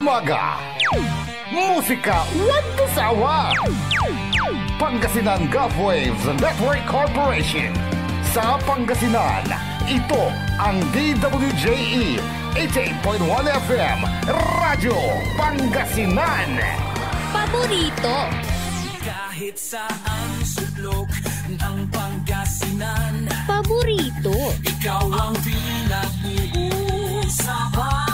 Umaga, musika walang sawa. Pangasinan Gulf Waves Network Corporation. Sa Pangasinan, ito ang DWJE 88.1 FM Radyo Pangasinan. Paborito. Kahit saan sulok ng Pangasinan, Paborito. ikaw ang pinag-uusapan.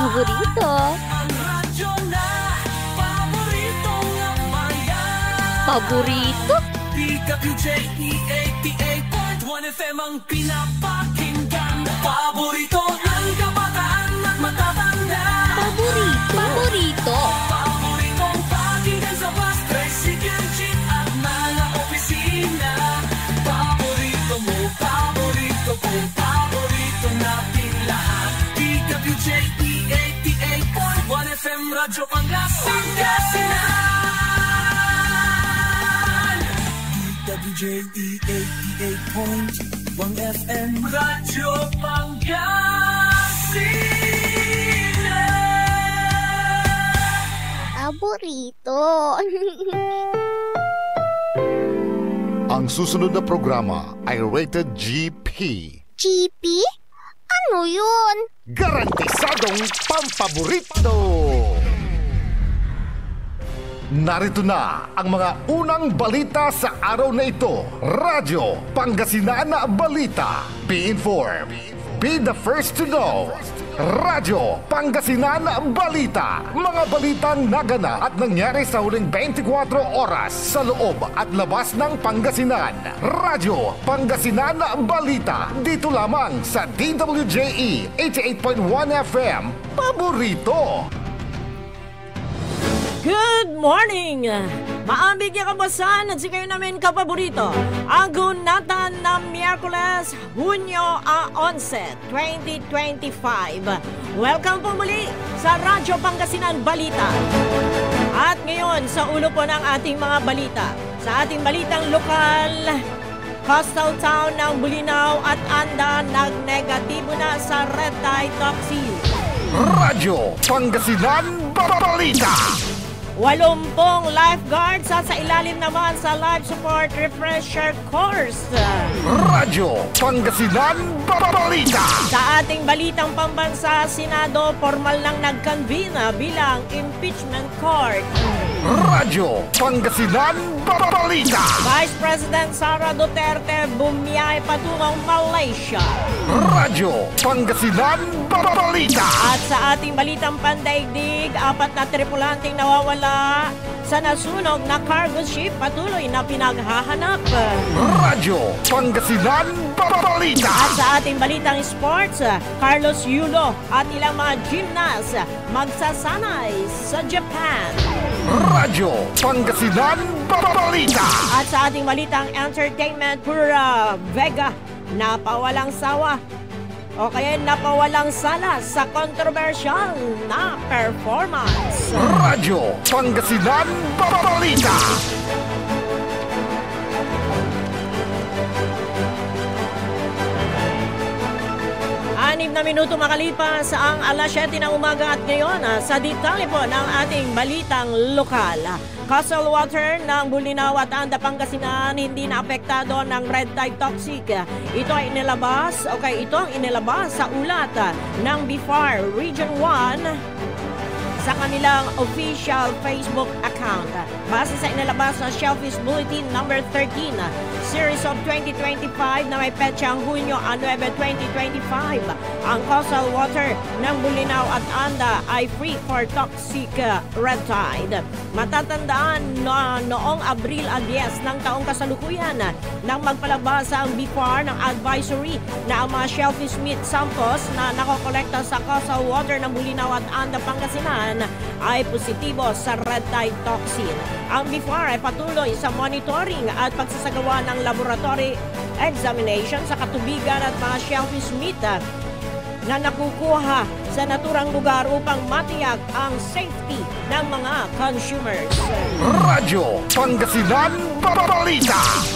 Paborito. Ang radyo na paborito ng bayan. Paborito. DWJE 88.1 FM ang pinapakinggan. Paborito ng kabataan at matatanda. Paborito. Paborito. Paboritong pakinggan sa bus, tricycle, jeep at mga opisina. Paborito mo, paborito ko, paborito natin lahat. DWJE 88.1 FM Radyo Pangasinan. DWJE 88.1 FM Radyo Pangasinan. Paborito. Ang susunod na programa ay rated GP. GP? Ano yun? Garantisadong pampaborito! Narito na ang mga unang balita sa araw na ito. Radyo Pangasinan Balita. Be informed. Be the first to know. Radyo Pangasinan Balita. Mga balitang naganap at nangyari sa huling 24 oras sa loob at labas ng Pangasinan. Radyo Pangasinan Balita. Dito lamang sa DWJE 88.1 FM. Paborito! Good morning! Maambig niya kabasan at si kayo namin kapaborito. Ang gunatan ng Miyerkules, Hunyo 11, 2025. Welcome po muli sa Radyo Pangasinan Balita. At ngayon sa ulo po ng ating mga balita. Sa ating balitang lokal, coastal town ng Bulinaw at Anda nagnegatibo na sa red tide toxin. Radyo Pangasinan Balita. 80 lifeguards at sa ilalim naman sa life support refresher course. Radyo Pangasinan Balita. Sa ating balitang pambansa, Senado formal nang nag-convene bilang impeachment court. Radyo Pangasinan Balita. Vice President Sara Duterte bumiyay patungong Malaysia. Radyo Pangasinan Balita. At sa ating balitang pandaigdig, 4 na tripulanteng nawawala sa nasunog na cargo ship patuloy na pinaghahanap. Radyo Pangasinan Balita. At sa ating balitang sports, Carlos Yulo at ilang mga gymnast magsasanay sa Japan. Radyo Pangasinan Balita. At sa ating balitang entertainment, Pura Vega napawalang sawa o kaya napawalang sala sa kontrobersyal na performance. Radyo Pangasinan Balita. 6 na minuto makalipas ang alas 7 ng umaga at ngayon sa detalye po ng ating balitang lokal. Coastal water ng Bulinaw at Anda, Pangasinan hindi na apektado ng red tide toxic. Ito ang inilabas sa ulat ng BIFAR Region 1 sa kanilang official Facebook account. Base sa inilabas na Shellfish Bulletin number 13, Series of 2025 na may petsang Hunyo 9, 2025, ang coastal water ng Bulinaw at Anda ay free for toxic red tide. Matatandaan na noong Abril 10 ng taong kasalukuyan nang magpalabas ang BIFAR ng advisory na ang mga shellfish meat samples na nakokolekta sa coastal water ng Bulinaw at Anda, Pangasinan ay positibo sa red tide toxin. Ang BIFAR ay patuloy sa monitoring at pagsasagawa ng laboratory examination sa katubigan at mga shellfish meat na nakukuha sa naturang lugar upang matiyak ang safety ng mga consumers. Radyo Pangasinan Balita.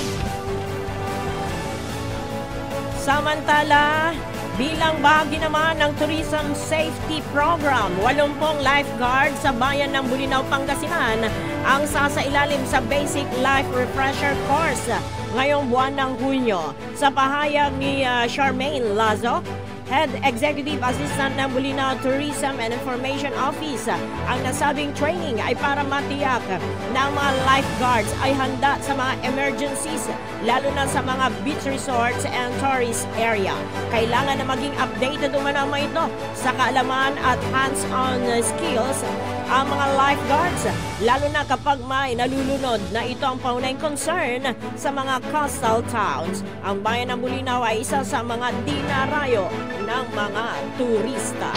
Samantala, Bilang bahagi naman ng Tourism Safety Program, 80 lifeguard sa bayan ng Bulinaw, Pangasinan ang sasailalim sa Basic Life Refresher Course ngayong buwan ng Hunyo. Sa pahayag ni Charmaine Lazo, Head Executive Assistant ng Bulinaw Tourism and Information Office, ang nasabing training ay para matiyak na ang mga lifeguards ay handa sa mga emergencies, lalo na sa mga beach resorts and tourist area. Kailangan na maging updated umano ito sa kaalaman at hands-on skills ang mga lifeguards, lalo na kapag may nalulunod na ito ang paunahing concern sa mga coastal towns. Ang bayan ng Bulinaw ay isa sa mga dinarayo ng mga turista.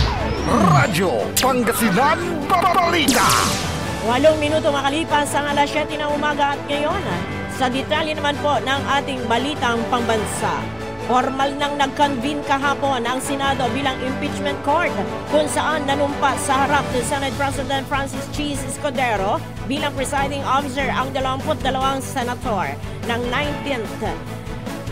Radyo Pangasinan Balita. 8 minuto makalipas ang alas 7 ng umaga at ngayon, sa detalye naman po ng ating balitang pambansa. Formal nang nag-convene kahapon ang Senado bilang impeachment court kung saan nanumpa sa harap ni Senate President Francis Cheese Escudero bilang presiding officer ang 22 senator ng 19th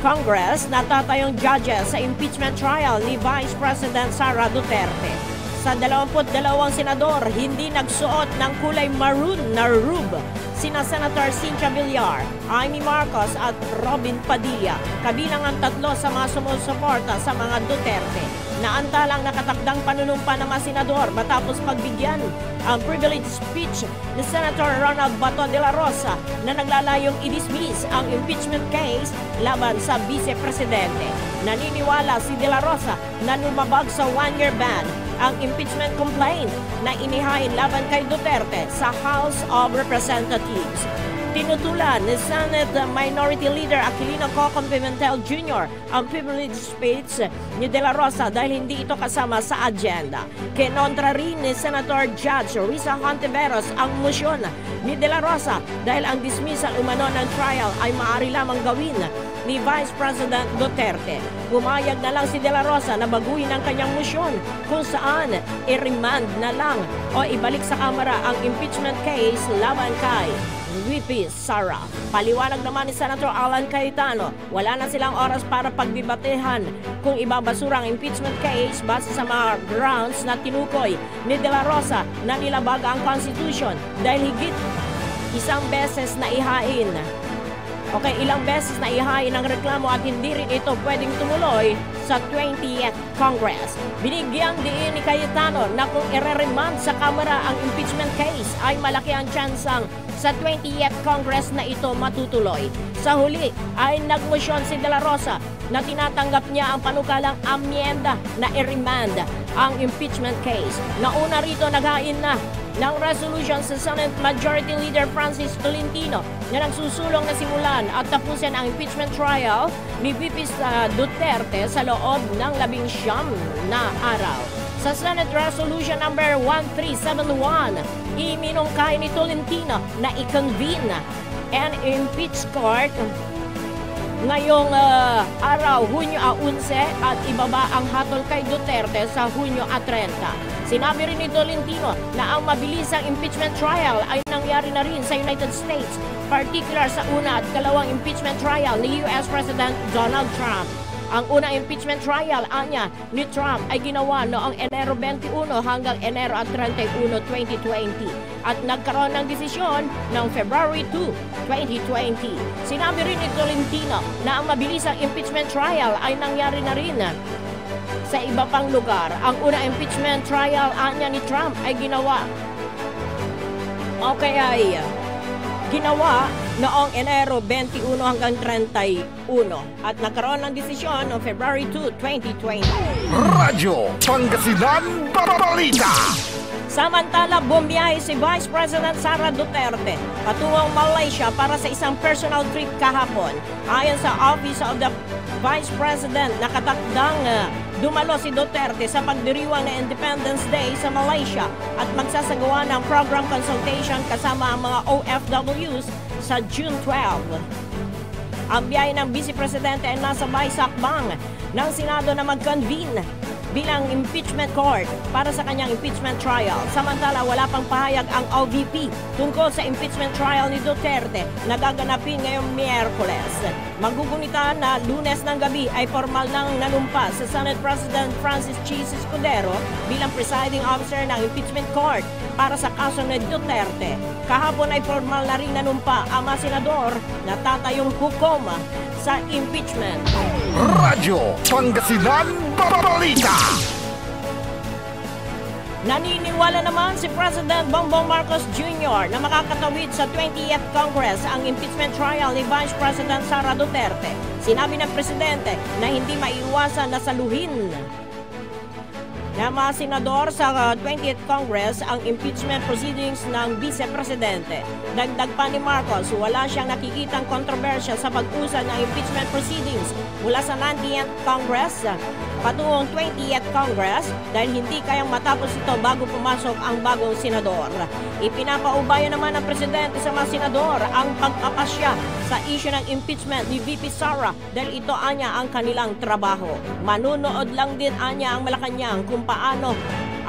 Congress na tatayong judges sa impeachment trial ni Vice President Sara Duterte. Sa 22 senador, hindi nagsuot ng kulay maroon na robe sina Senator Cynthia Villar, Amy Marcos at Robin Padilla, kabilang ang 3 sa mga sumusuporta sa mga Duterte. Naantalang nakatakdang panunumpa ng mga senador matapos pagbigyan ang privilege speech ni Senator Ronald Bato de la Rosa na naglalayong i-dismiss ang impeachment case laban sa vice-presidente. Naniniwala si de la Rosa na lumabag sa 1-year ban ang impeachment complaint na inihain laban kay Duterte sa House of Representatives. Tinutulan ni Senate Minority Leader Aquilino Cocom Pimentel Jr. ang privilege speech ni De La Rosa dahil hindi ito kasama sa agenda. Kinontra rin ni Senator Judge Risa Hontiveros ang motion ni De La Rosa dahil ang dismissal umano ng trial ay maaari lamang gawin ni Vice President Duterte. Pumayag na lang si De La Rosa na baguhin ang kanyang motion kung saan i-remand na lang o ibalik sa Kamara ang impeachment case laban kay VP Sara. Paliwanag naman ni Senator Alan Cayetano, wala na silang oras para pagdibatehan kung ibabasura ang impeachment case base sa mga grounds na tinukoy ni De La Rosa na nilabaga ang Constitution dahil higit ilang beses na ihain ang reklamo at hindi rin ito pwedeng tumuloy sa 20th Congress. Binigyang diin ni Cayetano na kung i-remand sa Kamara ang impeachment case ay malaki ang tsansang sa 20th Congress na ito matutuloy. Sa huli ay nagmosyon si De La Rosa na tinatanggap niya ang panukalang amyenda na i-remand ang impeachment case. Nauna rito naghain na ng resolution sa Senate Majority Leader Francis Tolentino na nagsusulong na simulan at tapusin ang impeachment trial ni VP Duterte sa loob ng 19 na araw. Sa Senate Resolution number 1371, iminungkay ni Tolentino na i-convene and impeach court ngayong araw, Hunyo 11 at ibaba ang hatol kay Duterte sa Hunyo 30. Sinabi rin ni Tolentino na ang mabilisang impeachment trial ay nangyari na rin sa United States, particular sa una at kalawang impeachment trial ni US President Donald Trump. Ang unang impeachment trial anya ni Trump ay ginawa noong Enero 21 hanggang Enero 31, 2020 at nagkaroon ng desisyon noong February 2, 2020. Sinabi rin ni Tolentino na ang mabilisang impeachment trial ay nangyari na rin sa iba pang lugar. Ang unang impeachment trial anya ni Trump ay ginawa noong Enero 21 hanggang 31 at nagkaroon ng desisyon noong February 2, 2020. Radyo Pangasinan Balita. Samantala, bumiyahe si Vice President Sara Duterte patungong Malaysia para sa isang personal trip kahapon. Ayon sa Office of the Vice President, nakatakdang dumalo si Duterte sa pagdiriwang na Independence Day sa Malaysia at magsasagawa ng program consultation kasama ang mga OFWs sa June 12. Ang biyahe ng Vice Presidente ay nasa sakbang ng Senado na mag-convene bilang impeachment court para sa kanyang impeachment trial. Samantala, wala pang pahayag ang OVP tungkol sa impeachment trial ni Duterte na gaganapin ngayong Miyerkules. Magugunita na Lunes ng gabi ay formal nang nanumpa sa Senate President Francis G. Escudero bilang presiding officer ng impeachment court para sa kaso ni Duterte. Kahapon ay formal na rin nanumpa ang mga senador na tatayong hukom sa impeachment. Radyo Pangasinan Balita. Naniniwala naman si President Bongbong Marcos Jr. na makakatawid sa 20th Congress ang impeachment trial ni Vice President Sara Duterte. Sinabi ng presidente na hindi maiiwasan na saluhin ng mga senador sa 20th Congress ang impeachment proceedings ng Vice-Presidente. Dagdag pa ni Marcos, wala siyang nakikitang kontrobersya sa pag-usad ng impeachment proceedings mula sa 19th Congress patungong 20th Congress dahil hindi kayang matapos ito bago pumasok ang bagong senador. Ipinapaubaya naman ng presidente sa mga senador ang pagpapasya sa issue ng impeachment ni VP Sara dahil ito anya ang kanilang trabaho. Manunood lang din anya ang Malacanang kung paano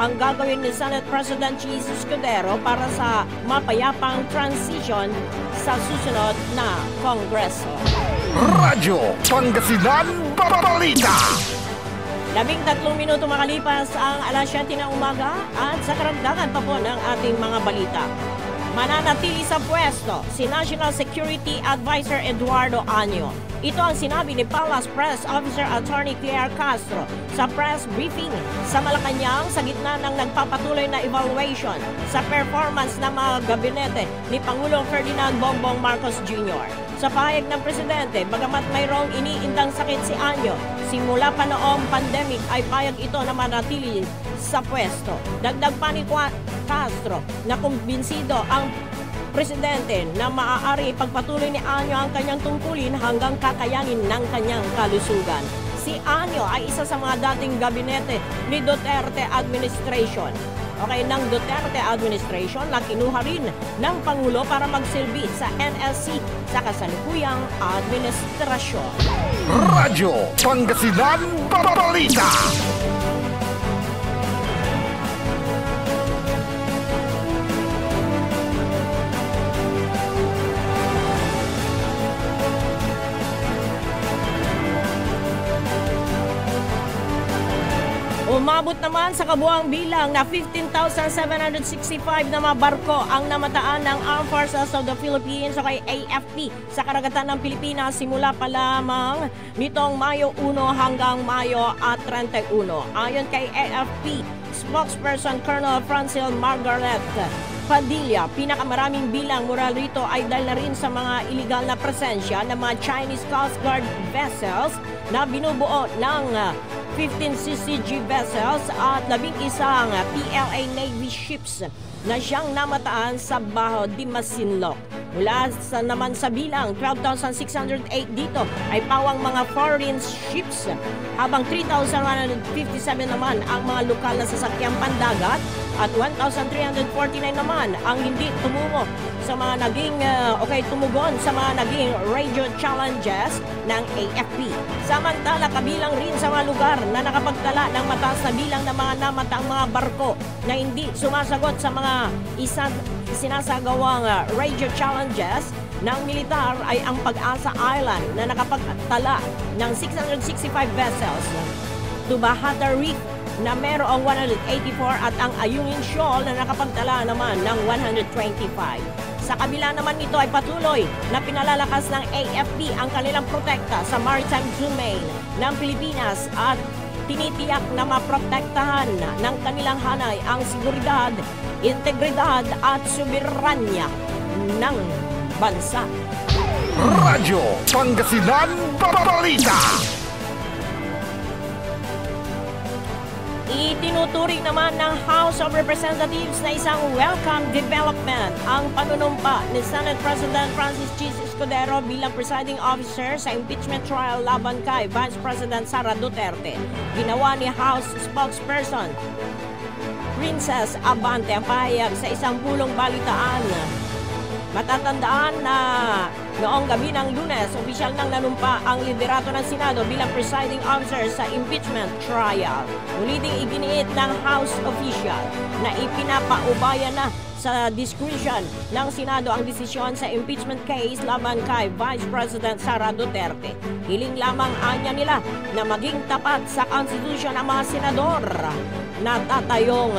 ang gagawin ni Senate President Jesus Escudero para sa mapayapang transition sa susunod na Kongreso. Radyo Pangasinan Balita. 13 minuto makalipas ang alas 7 ng umaga at sa karagdagan pa po ng ating mga balita. Mananatili sa pwesto si National Security Advisor Eduardo Año. Ito ang sinabi ni Palace Press Officer Attorney Claire Castro sa press briefing sa Malacanang sa gitna ng nagpapatuloy na evaluation sa performance ng mga gabinete ni Pangulong Ferdinand Bongbong Marcos Jr. Sa pahayag ng presidente, bagamat mayroong iniindang sakit si Año, simula pa noong pandemic ay payag ito na manatili sa pwesto. Dagdag pa ni Castro na kumbinsido ang presidente na maaari ipagpatuloy ni Año ang kanyang tungkulin hanggang kakayanin ng kanyang kalusugan. Si Año ay isa sa mga dating gabinete ni Duterte Administration. Ng Duterte Administration na kinuha rin ng Pangulo para magsilbi sa NSC sa kasalukuyang administrasyon. Radyo Pangasinan Balita. Umabot naman sa kabuang bilang na 15,765 na mga barko ang namataan ng Armed Forces of the Philippines o kay AFP sa karagatan ng Pilipinas simula pa lamang nitong Mayo 1 hanggang Mayo 31. Ayon kay AFP spokesperson Colonel Francil Margaret Padilla, pinakamaraming bilang mula rito ay dahil na rin sa mga illegal na presensya ng mga Chinese Coast Guard vessels na binubuo ng 15 CCG vessels at 11 PLA Navy ships na siyang namataan sa Baho de Masinloc. Mula naman sa bilang 12,608 dito ay pawang mga foreign ships habang 3,157 naman ang mga lokal na sasakyang pandagat at 1,349 naman ang hindi tumungo sa mga naging tumugon sa mga naging radio challenges ng AFP. Samantala, kabilang rin sa mga lugar na nakapagtala ng mataas na bilang ng mga namataang mga barko na hindi sumasagot sa mga sinasagawang radio challenges ng militar ay ang Pag-asa Island na nakapagtala ng 665 vessels, Tubahata Reef na mayroong 184 at ang Ayungin Shoal na nakapagtala naman ng 125. Sa kabila naman nito ay patuloy na pinalalakas ng AFP ang kanilang protekta sa maritime domain ng Pilipinas at tinitiyak na maprotektahan ng kanilang hanay ang seguridad, integridad at soberanya ng bansa. Radyo Pangasinan Balita. Itinuturing naman ng House of Representatives na isang welcome development ang panunumpa ni Senate President Francis G. Escudero bilang presiding officer sa impeachment trial laban kay Vice President Sara Duterte. Ginawa ni House spokesperson Princess Abante ang pahayag sa isang pulong balitaan. Matatandaan na Noong gabi ng Lunes, opisyal nang nanumpa ang liderato ng Senado bilang presiding officer sa impeachment trial. Uliting iginiit ng House official na ipinapaubaya na sa discretion ng Senado ang desisyon sa impeachment case laban kay Vice President Sara Duterte. Hiling lamang anya nila na maging tapat sa konstitusyon ang mga senador na tatayong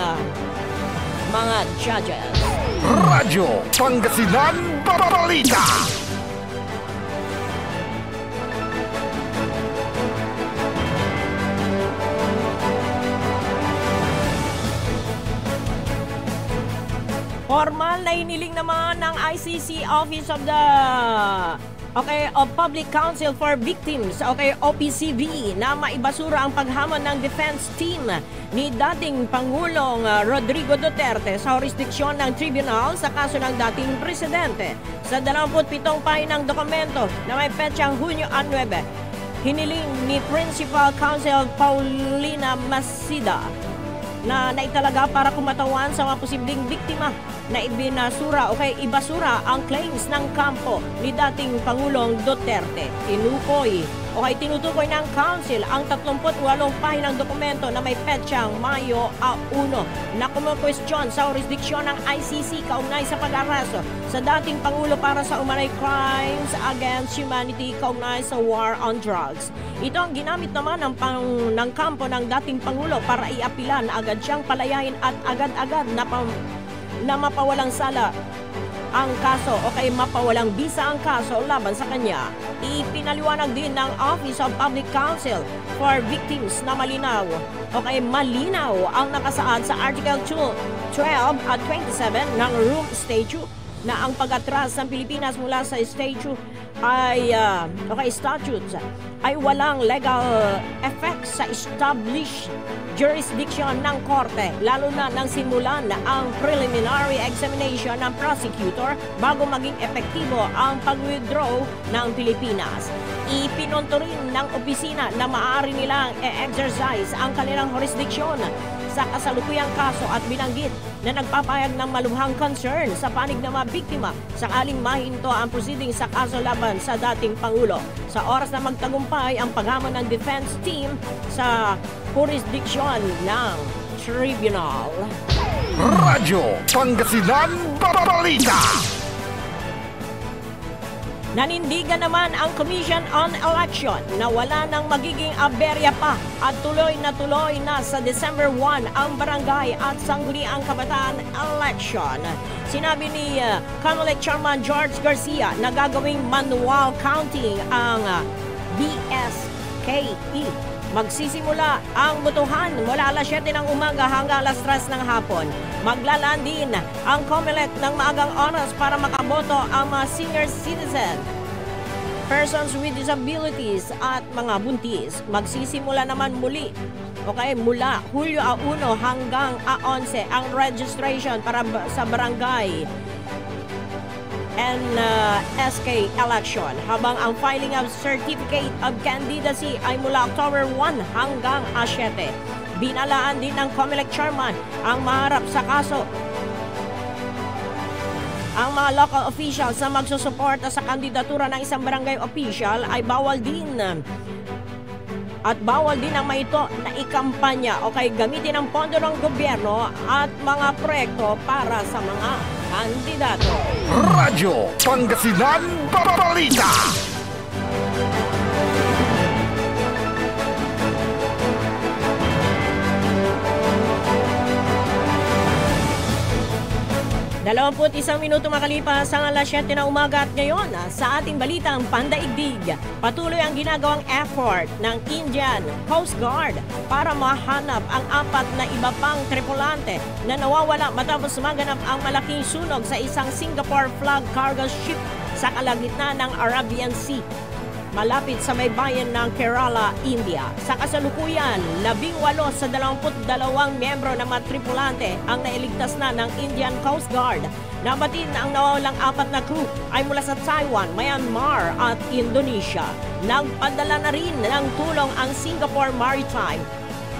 mga judges. Radyo Pangasinan Balita. Formal na hiniling naman ng ICC Office of Public Counsel for Victims, OPCV, na maibasura ang paghamon ng defense team ni dating Pangulong Rodrigo Duterte sa jurisdiksyon ng tribunal sa kaso ng dating presidente. Sa 27 pahinang dokumento na may petsang Hunyo 9, hiniling ni Principal Counsel Paulina Masida na naitalaga para kumatawan sa mga posibleng biktima na ibasura ang claims ng kampo ni dating Pangulong Duterte. Tinutukoy ng Council ang 38 pahinang dokumento na may petsang Mayo 1 na kumukwestiyon sa jurisdiksyon ng ICC kaugnay sa pag-araso sa dating Pangulo para sa umanay crimes against humanity kaugnay sa war on drugs. Ito ang ginamit naman ng kampo ng dating Pangulo para iapilan na agad siyang palayain at agad-agad na mapawalang sala ang kaso mapawalang bisa ang kaso laban sa kanya. Ipinaliwanag din ng Office of Public Counsel for Victims na malinaw ang nakasaad sa Article 12 at 27 ng Rome Statute na ang pag-atras ng Pilipinas mula sa statutes ay walang legal effect sa established jurisdiction ng korte, lalo na nang simulan ang preliminary examination ng prosecutor bago maging epektibo ang pag-withdraw ng Pilipinas. Ipinunto rin ng opisina na maaari nilang e-exercise ang kanilang jurisdiksyon sa kasalukuyang kaso at binanggit na nagpapayag ng malubhang concern sa panig ng mga biktima sakaling mahinto ang proceeding sa kaso laban sa dating Pangulo. Sa oras na magtagumpay ang paghamon ng defense team sa jurisdiksyon ng tribunal. Radyo Pangasinan Balita. Nanindigan naman ang Commission on Election na wala nang magiging aberya pa at tuloy na sa December 1 ang barangay at sangguniang kabataan election. Sinabi ni COMELEC Chairman George Garcia na gagawing manual counting ang BSKE. Magsisimula ang botohan mula alas 7 ng umaga hanggang alas 3 ng hapon. Maglalaan din ang COMELEC ng maagang oras para makaboto ang mga senior citizen, persons with disabilities at mga buntis. Magsisimula naman muli mula Hulyo 1 hanggang 11 ang registration para sa barangay and SK election, habang ang filing of certificate of candidacy ay mula October 1 hanggang 7. Binalaan din ng COMELEC chairman ang maharap sa kaso ang mga local officials na magsusuporta sa kandidatura ng isang barangay official ay bawal din ang maito na ikampanya gamitin ang pondo ng gobyerno at mga proyekto para sa mga kandidato. Radyo Pangasinan Balita. Dalawamput isang minuto makalipas ang alas 7 na umaga at ngayon sa ating balitang pandaigdig. Patuloy ang ginagawang effort ng Indian Coast Guard para mahanap ang 4 na iba pang tripulante na nawawala matapos maganap ang malaking sunog sa isang Singapore flag cargo ship sa kalagitnaan ng Arabian Sea, malapit sa may bayan ng Kerala, India. Sa kasalukuyan, 18 sa 22 miyembro ng mga tripulante ang nailigtas na ng Indian Coast Guard. Nabatid na ang nawawalang 4 na crew ay mula sa Taiwan, Myanmar at Indonesia. Nagpadala na rin ng tulong ang Singapore Maritime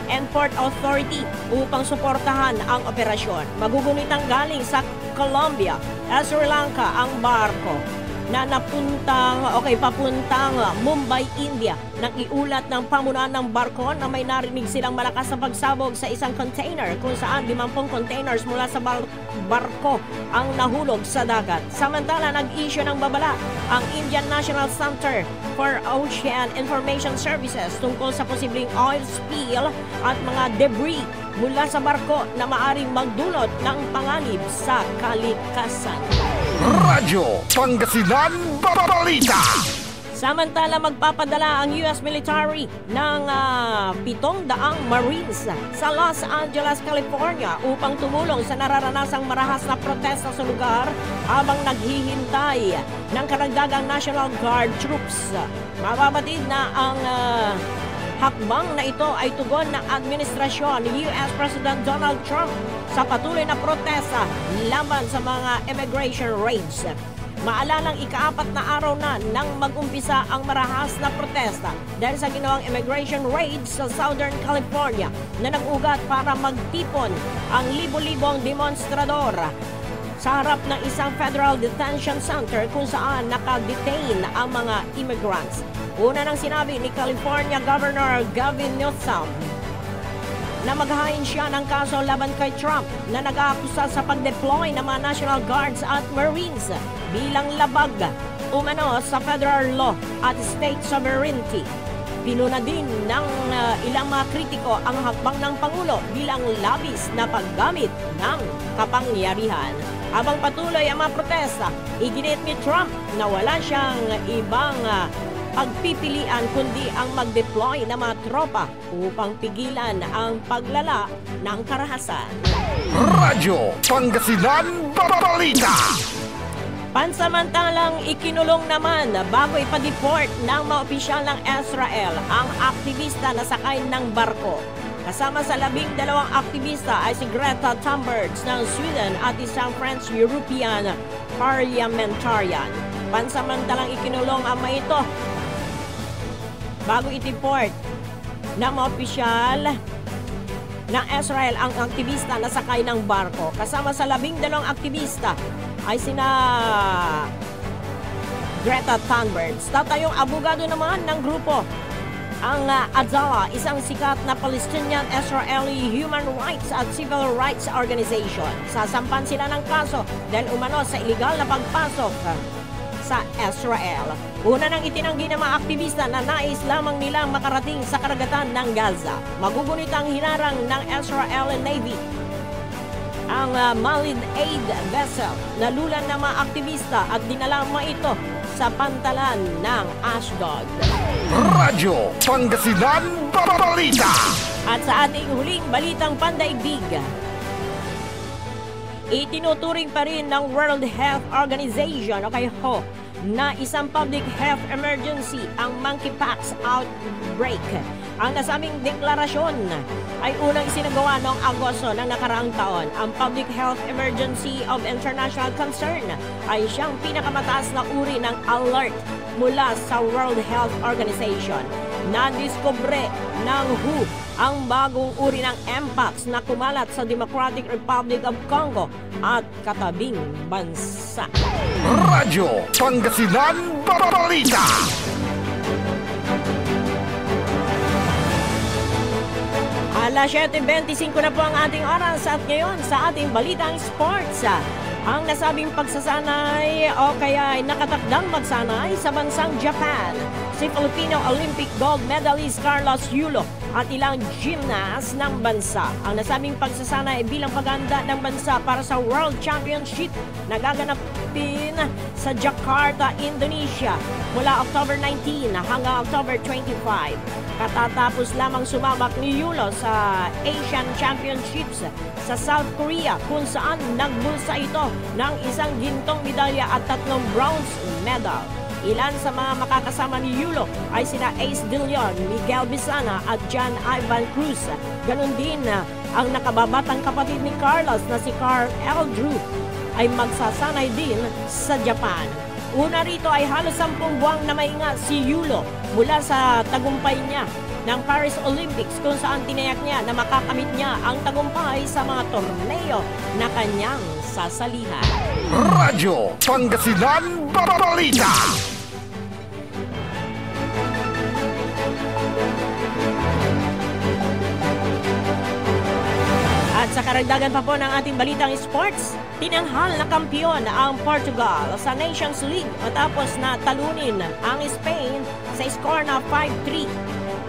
and Port Authority upang suportahan ang operasyon. Magugunitang galing sa Colombia at Sri Lanka ang barko. na papuntang Mumbai, India. Nang iulat ng pamunuan ng barko na may narinig silang malakas na pagsabog sa isang container kung saan 50 containers mula sa barko ang nahulog sa dagat. Samantala, nag-issue ng babala ang Indian National Center for Ocean Information Services tungkol sa posibleng oil spill at mga debris mula sa barko na maaring magdulot ng panganib sa kalikasan. Radyo Pangasinan Balita. Samantala, magpapadala ang US military ng 700 Marines sa Los Angeles, California upang tumulong sa nararanasang marahas na protesta sa lugar habang naghihintay ng karagdagang National Guard troops. Mababatid na ang hakbang na ito ay tugon ng administrasyon ni US President Donald Trump sa patuloy na protesta laban sa mga immigration raids. Maalalang ika-4 na araw na nang mag-umpisa ang marahas na protesta dahil sa ginawang immigration raids sa Southern California na nag-ugat para magtipon ang libo-libong demonstrador sa harap ng isang federal detention center kung saan nakadetain ang mga immigrants. Una nang sinabi ni California Governor Gavin Newsom na maghahain siya ng kaso laban kay Trump na nag-aakusa sa pag-deploy ng mga National Guards at Marines bilang labag umano sa federal law at state sovereignty. Pinuna din ng ilang mga kritiko ang hakbang ng Pangulo bilang labis na paggamit ng kapangyarihan. Habang patuloy ang mga protesta, iginit ni Trump na wala siyang ibang pagpipilian kundi ang mag-deploy ng mga tropa upang pigilan ang paglala ng karahasan. Radyo Pangasinan Balita. Pansamantalang ikinulong naman bago ipa-deport ng mga opisyal ng Israel ang aktivista na sakay ng barko. Kasama sa 12 aktivista ay si Greta Thunberg ng Sweden at isang French-European parliamentarian. Pansamantalang ikinulong ang mga ito bago i-deport ng mga opisyal ng Israel ang aktivista na sakay ng barko. Kasama sa 12 aktivista ay sina Greta Thunberg. Tatayong abogado naman ng grupo ang Adalah, isang sikat na Palestinian-Israeli human rights at civil rights organization. Sasampan sila ng kaso dahil umano sa illegal na pagpasok sa Israel. Una nang itinanggi ng mga aktivista na nais lamang nilang makarating sa karagatan ng Gaza. Magugunit ang hinarang ng Israeli Navy ang Malid Aid vessel. Nalulan ng mga aktivista at dinala ito sa pantalan ng Ashdod. Radyo Pangasinan Balita. At sa ating huling balitang pandaigdig, itinuturing pa rin ng World Health Organization o WHO na isang public health emergency ang monkeypox outbreak. Ang nasabing deklarasyon ay unang isinagawa noong Agosto ng nakaraang taon. Ang public health emergency of international concern ay siyang pinakamataas na uri ng alert mula sa World Health Organization. Nadiskubre ng WHO ang bagong uri ng Mpox na kumalat sa Democratic Republic of Congo at katabing bansa. Radyo Pangasinan Balita. Alas 7:25 na po ang ating oras at ngayon sa ating Balitang Sports. Ang nasabing pagsasanay o kaya ay nakatakdang magsanay sa bansang Japan, si Filipino Olympic gold medalist Carlos Yulo at ilang gymnast ng bansa. Ang nasabing pagsasanay bilang paghahanda ng bansa para sa World Championship na gaganapin sa Jakarta, Indonesia mula October 19 hanggang October 25. Katatapos lamang sumabak ni Yulo sa Asian Championships sa South Korea kung saan nagbulsa ito ng isang gintong medalya at 3 bronze medal. Ilan sa mga makakasama ni Yulo ay sina Ace De Leon, Miguel Bisana at John Ivan Cruz. Ganon din ang nakababatang kapatid ni Carlos na si Carl L. Drew ay magsasanay din sa Japan. Una rito ay halos 10 buwang na mainga si Yulo mula sa tagumpay niya ng Paris Olympics kung saan tinayak niya na makakamit niya ang tagumpay sa mga torneo na kanyang sasalihan. Radyo Pangasinan Balita. At sa karagdagan pa po ng ating balitang sports, tinanghal na kampiyon ang Portugal sa Nations League matapos na talunin ang Spain sa score na 5-3.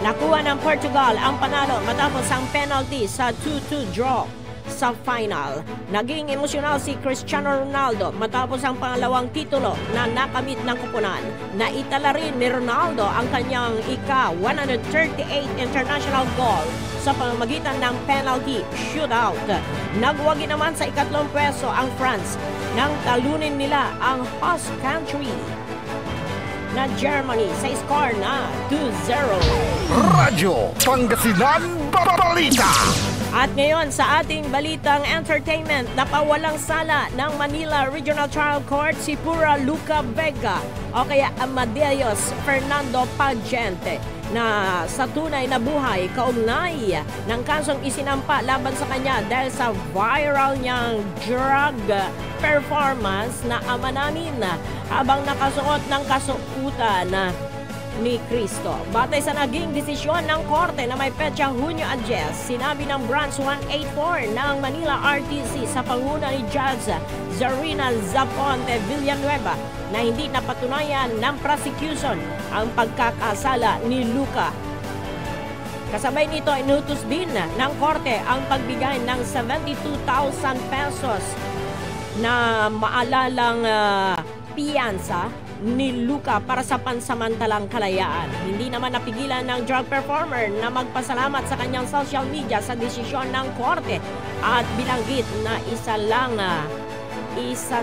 Nakuha ng Portugal ang panalo matapos ang penalty sa 2-2 draw sa final. Naging emosyonal si Cristiano Ronaldo matapos ang pangalawang titulo na nakamit ng kupunan. Naitala rin ni Ronaldo ang kanyang ika-138 international goal sa pamamagitan ng penalty shootout. Nagwagi naman sa ikatlong pwesto ang France nang talunin nila ang host country na Germany sa score na 2-0. Radyo Pangasinan Balita. At ngayon sa ating balitang entertainment, napawalang sala ng Manila Regional Trial Court si Pura Luca Vega o kaya Amadeus Fernando Pagente na sa tunay na buhay kaugnay ng kasong isinampa laban sa kanya dahil sa viral niyang drug performance na ama namin habang nakasuot ng kasuotan ni Cristo. Batay sa naging desisyon ng korte na may petsa Hunyo 10, sinabi ng Branch 184 ng Manila RTC sa panguna ni Judge Zarina Zaponte Villanueva na hindi napatunayan ng prosecution ang pagkakasala ni Luca. Kasabay nito, inutos din ng korte ang pagbigay ng 72,000 pesos na maalalang piyansa ni Luca para sa pansamantalang kalayaan. Hindi naman napigilan ng drug performer na magpasalamat sa kanyang social media sa desisyon ng korte at binanggit na isa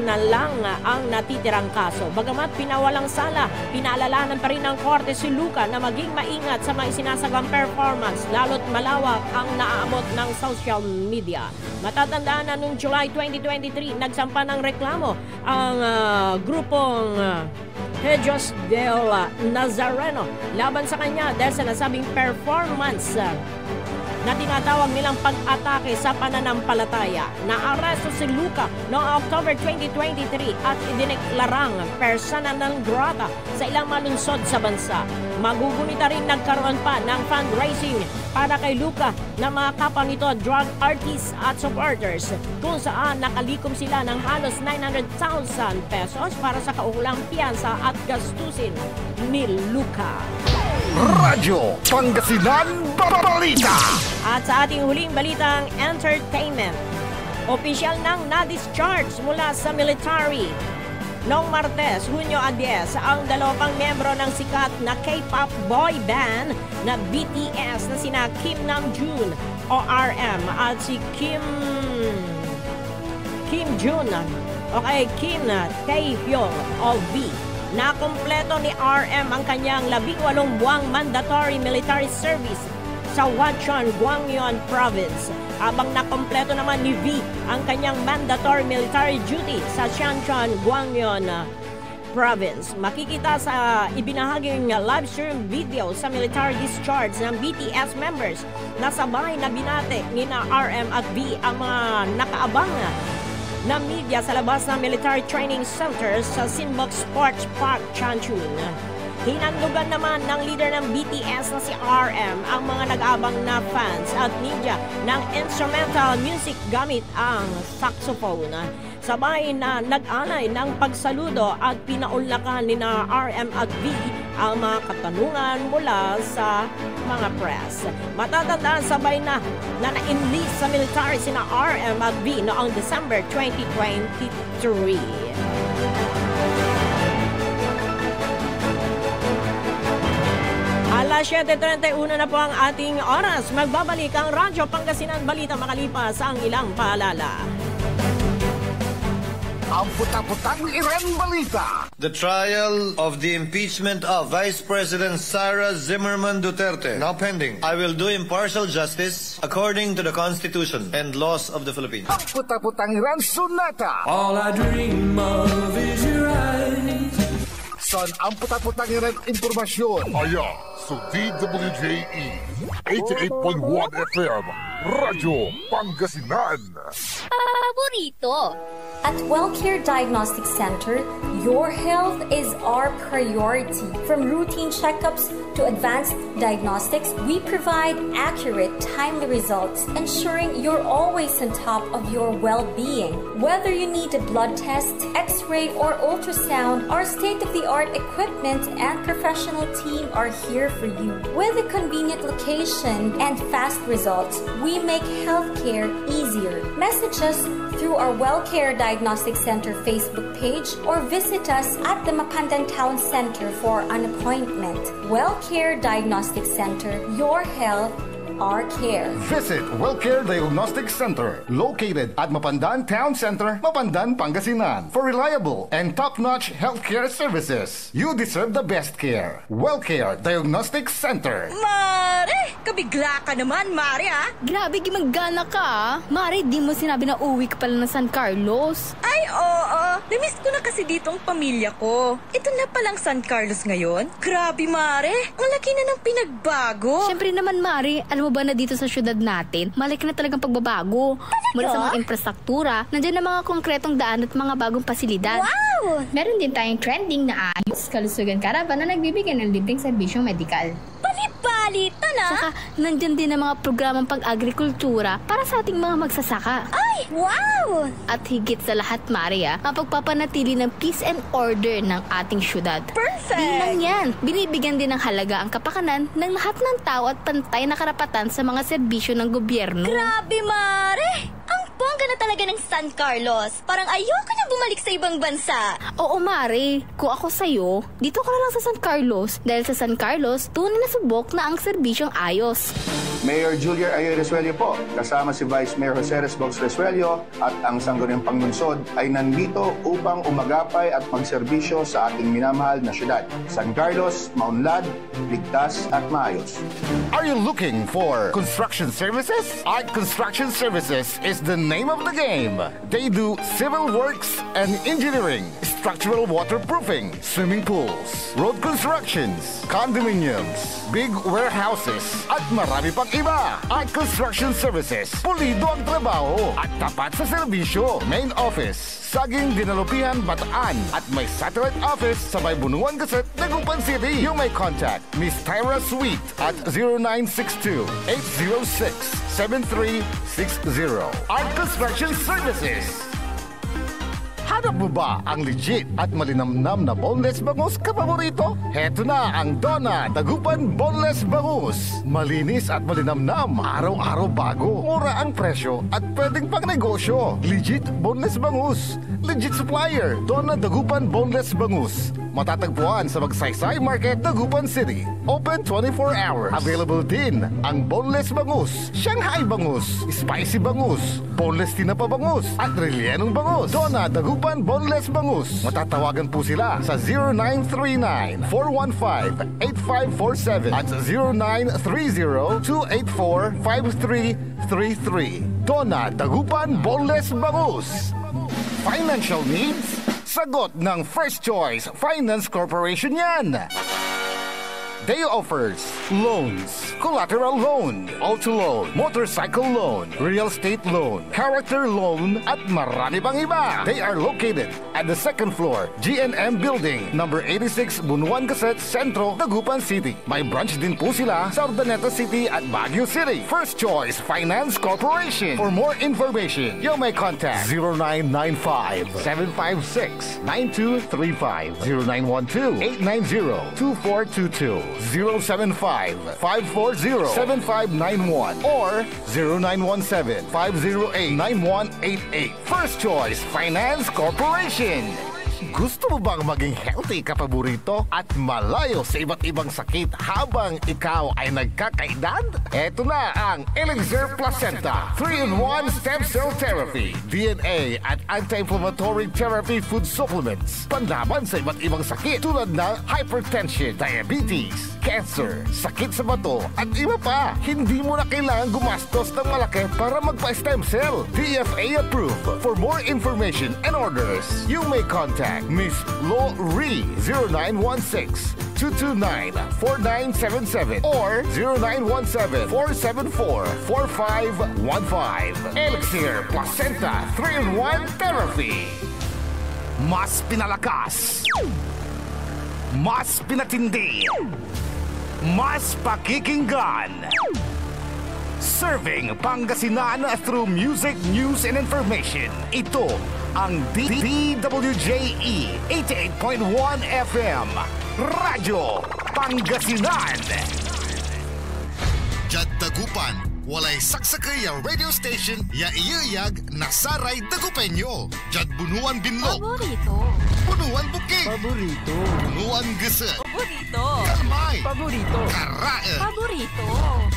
na lang ang natitirang kaso. Bagamat pinawalang sala, pinaalalanan pa rin ng korte si Luca na maging maingat sa mga isinasagang performance lalo't malawak ang naaabot ng social media. Matatandaan na noong July 2023, nagsampa ng reklamo ang grupong Hejos del Nazareno laban sa kanya dahil sa nasabing performance na tinatawag nilang pag-atake sa pananampalataya. Naaresto si Luca noong October 2023 at idineklarang persona non grata sa ilang malunsod sa bansa. Magugunita rin nagkaroon pa ng fundraising para kay Luca na mga kapwa nito drug artists at supporters kung saan nakalikom sila ng halos 900,000 pesos para sa kaukulang piyansa at gastusin ni Luca. Radyo Pangasinan Balita. At sa ating huling balitang entertainment, opisyal nang na-discharge mula sa military noong Martes, Hunyo 10, ang dalawang miyembro ng sikat na K-pop boy band na BTS na sina Kim Namjoon o RM at si Kim Jun o kay Kim Taehyung o V. Nakumpleto ni RM ang kanyang 18 buwang mandatory military service sa Hwacheon, Gwangyeon Province, habang nakumpleto naman ni V ang kanyang mandatory military duty sa Shancheon, Gwangyeon Province. Makikita sa ibinahaging live stream video sa military discharge ng BTS members na sabay na binate ni na RM at V ang mga nakaabang na media sa labas ng military training center sa Sinbok Sports Park, Changchun. Hinandugan naman ng leader ng BTS na si RM ang mga nag-abang na fans at media ng instrumental music gamit ang saxophone. Sabay na nag-alay ng pagsaludo at pinaunlakan ni na RM at V ang mga katanungan mula sa mga press. Matatandaan sabay na na-enlist sa military sina RM at V noong December 2023. Alas 7:31 na po ang ating oras. Magbabalik ang Radyo Pangasinan Balita makalipas ang ilang paalala. Ang puta-putang Iren Balita. The trial of the impeachment of Vice President Sara Zimmerman Duterte now pending. I will do impartial justice according to the Constitution and laws of the Philippines. Ang puta-putang Iren Sunata. All I dream of is your eyes. Saan ang putat-putang impormasyon? Aya sa DWJE 88.1 FM Radyo Pangasinan. Paborito. At WellCare Diagnostic Center, your health is our priority. From routine checkups to advanced diagnostics, we provide accurate, timely results, ensuring you're always on top of your well-being. Whether you need a blood test, x-ray, or ultrasound, our state-of-the-art equipment and professional team are here for you. With a convenient location and fast results, we make healthcare easier. Message us through our WellCare Diagnostic Center Facebook page or visit us at the Mapandan Town Center for an appointment. WellCare Diagnostic Center, your health, our care. Visit WellCare Diagnostic Center, located at Mapandan Town Center, Mapandan, Pangasinan. For reliable and top-notch healthcare services, you deserve the best care. WellCare Diagnostic Center. Mare! Kabigla ka naman, Mare, ha? Grabe, gimanggana ka, ah. Mare, di mo sinabi na uwi ka pala ng San Carlos. Ay, oo. Namiss ko na kasi dito ang pamilya ko. Ito na palang San Carlos ngayon. Grabe, Mare. Ang laki na ng pinagbago. Siyempre naman, Mare, alam mo ba na dito sa syudad natin, malaki na talagang pagbabago. Mula sa mga infrastruktura, nandiyan na mga konkretong daan at mga bagong pasilidad. Wow! Meron din tayong trending na ayos, kalusugan karavan na nagbibigay ng libreng serbisyong medikal. Balita na! Saka, nandyan din ang mga programang pag-agrikultura para sa ating mga magsasaka. Ay, wow! At higit sa lahat, Maria, ang pagpapanatili ng peace and order ng ating syudad. Perfect! Di lang yan, binibigyan din ng halaga ang kapakanan ng lahat ng tao at pantay na karapatan sa mga serbisyo ng gobyerno. Grabe, Mare! Ang bongga na talaga ng San Carlos. Parang ayoko na bumalik sa ibang bansa. Oo, Mare. Kung ako sa'yo, dito ka na lang sa San Carlos. Dahil sa San Carlos, tunay na subok na ang serbisyong ayos. Mayor Julia Ayo Resuello po, kasama si Vice Mayor Jose Resbox Resuello at ang Sangguniang Panglungsod ay nandito upang umagapay at magserbisyo sa ating minamahal na syudad. San Carlos, maunlad, ligtas at maayos. Are you looking for construction services? Art Construction Services is the name of the game. They do civil works and engineering, structural waterproofing, swimming pools, road constructions, condominiums, big warehouses, at marami pang iba. Art Construction Services, pulido ang trabaho at tapat sa serbisyo. Main office, Saging Dinalupihan, Bataan, at may satellite office sa may Bunuan Gazette, Dagupan City. You may contact Miss Tyra Sweet at 0962-806-7360. Art Construction Services. Hanap mo ba ang legit at malinamnam na boneless bangus kapaborito? Heto na ang Donna Dagupan Boneless Bangus. Malinis at malinamnam, araw-araw bago. Mura ang presyo at pwedeng pang negosyo. Legit boneless bangus. Legit supplier, Donna Dagupan Boneless Bangus. Matatagpuan sa Magsaysay Market, Dagupan City. Open 24 hours. Available din ang boneless bangus, Shanghai bangus, spicy bangus, boneless tinapa bangus, at rellenong bangus. Donna Dagupan Boneless Bangus. Matatawagan po sila sa 0939-415-8547 at 0930-284-5333. Donna Dagupan Boneless Bangus. Financial needs? Sagot ng First Choice Finance Corporation yan. They offers loans, collateral loan, auto loan, motorcycle loan, real estate loan, character loan, at marami pang iba. They are located at the second floor, GNM Building, number 86, Bunuan Gazette, Centro, Dagupan City. May branch din po sila sa Urdaneta City at Baguio City. First Choice Finance Corporation. For more information, you may contact 0995-756-9235, 0912-890-2422. 075-540-7591 or 0917-508-9188. First Choice Finance Corporation. Gusto mo bang maging healthy kapaborito at malayo sa iba't ibang sakit habang ikaw ay nagkakaedad? Eto na ang Elixir Placenta 3-in-1 Stem Cell Therapy, DNA at Anti-Inflammatory Therapy Food Supplements. Panlaban sa iba't ibang sakit tulad ng hypertension, diabetes, cancer, sakit sa bato at iba pa. Hindi mo na kailangan gumastos ng malaki para magpa-stem cell. DFA approved. For more information and orders, you may contact contact Miss Lori 0916-229-4977 or 0917-474-4515. Elixir Placenta 3-in-1 Therapy. Mas pinalakas, mas pinatindi, mas pakikinggan. Serving Pangasinan through music, news, and information. Ito ang DWJE 88.1 FM, Radyo Pangasinan. Jad Dagupan, walay saksakay ang radio station ya iyayag nasaray Dagupenyo. Jad Bunuan Binlog. Paborito. Bunuan Buking. Paborito. Bunuan Gese. Paborito. Kalmay. Paborito. Karae. Paborito.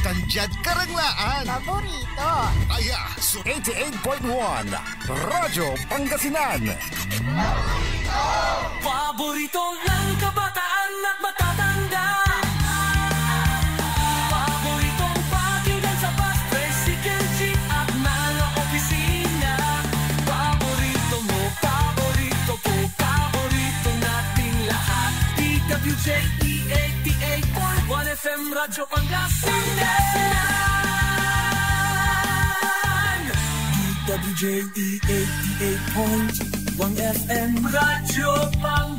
Tanjad Karanglaan. Paborito. Aya, so 88.1 Radyo Pangasinan. Paborito ng kabataan at matatanda. Paboritong pakinggan sa bus, tricycle, jeep at mga opisina. Paborito mo, paborito ko, paborito nating lahat. DWJE 88.1 FM Radyo Pangasinan. DWJE 88.1 FM Radyo Pangasinan.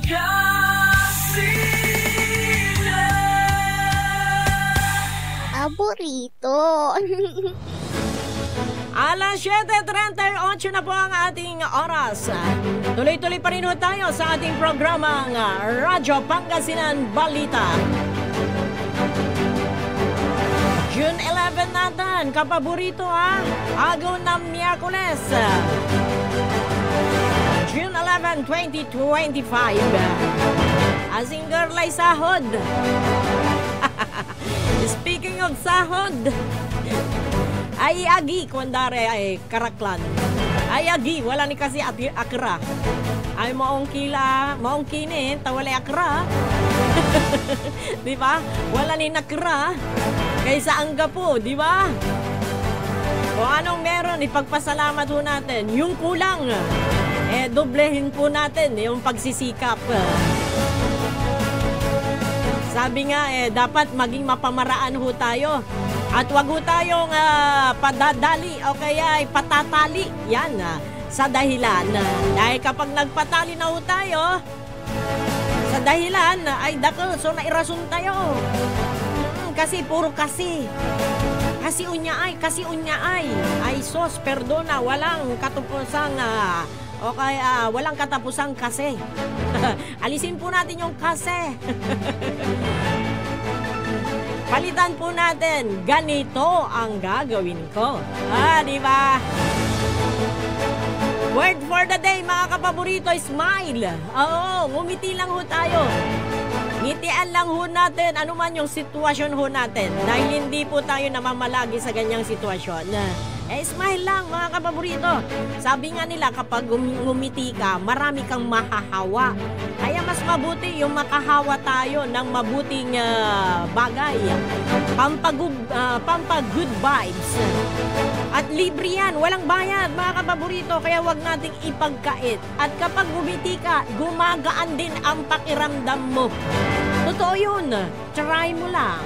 Paborito. Alas 7:38 na po ang ating oras. Tuloy-tuloy pa rin tayo sa ating programang Radyo Pangasinan Balita. June 11 natin, kapaborito agaw ng Miyerkules. June 11, 2025. Asing girl ay sahod. Speaking of sahod, ay agi, kuandare ay karaklan. Ay agi, wala ni kasi akra. Ay maong kila, maong kinin, tawalay akra. Di ba? Wala ni nakra. Kaysa angga po, di ba? O anong meron, ipagpasalamat po natin. Yung kulang, doblehin po natin yung pagsisikap. Sabi nga, dapat maging mapamaraan ho tayo. At wag ho tayong padadali o kaya patatali. Yan, sa dahilan. Dahil kapag nagpatali na ho tayo, sa dahilan, ay dako, so nairason tayo. Kasi puro kasi. Kasi unya ay. Ay sos, perdona, walang katapusang o kaya walang katapusang kasi. Alisin po natin yung kasi. Palitan po natin, ganito ang gagawin ko. Di ba? Word for the day, mga kapaborito, smile. Oo, ngumiti lang ho tayo. Ngitian lang ho natin, ano man yung sitwasyon ho natin. Dahil hindi po tayo namamalagi sa ganyang sitwasyon. Smile lang, mga kapaborito. Sabi nga nila, kapag ngumiti ka, marami kang mahahawa. Kaya mas mabuti yung makahawa tayo ng mabuting bagay. Pampa-good vibes. At libre yan, walang bayad, mga kapaborito. Kaya wag nating ipagkait. At kapag ngumiti ka, gumagaan din ang pakiramdam mo. Totoo yun. Try mo lang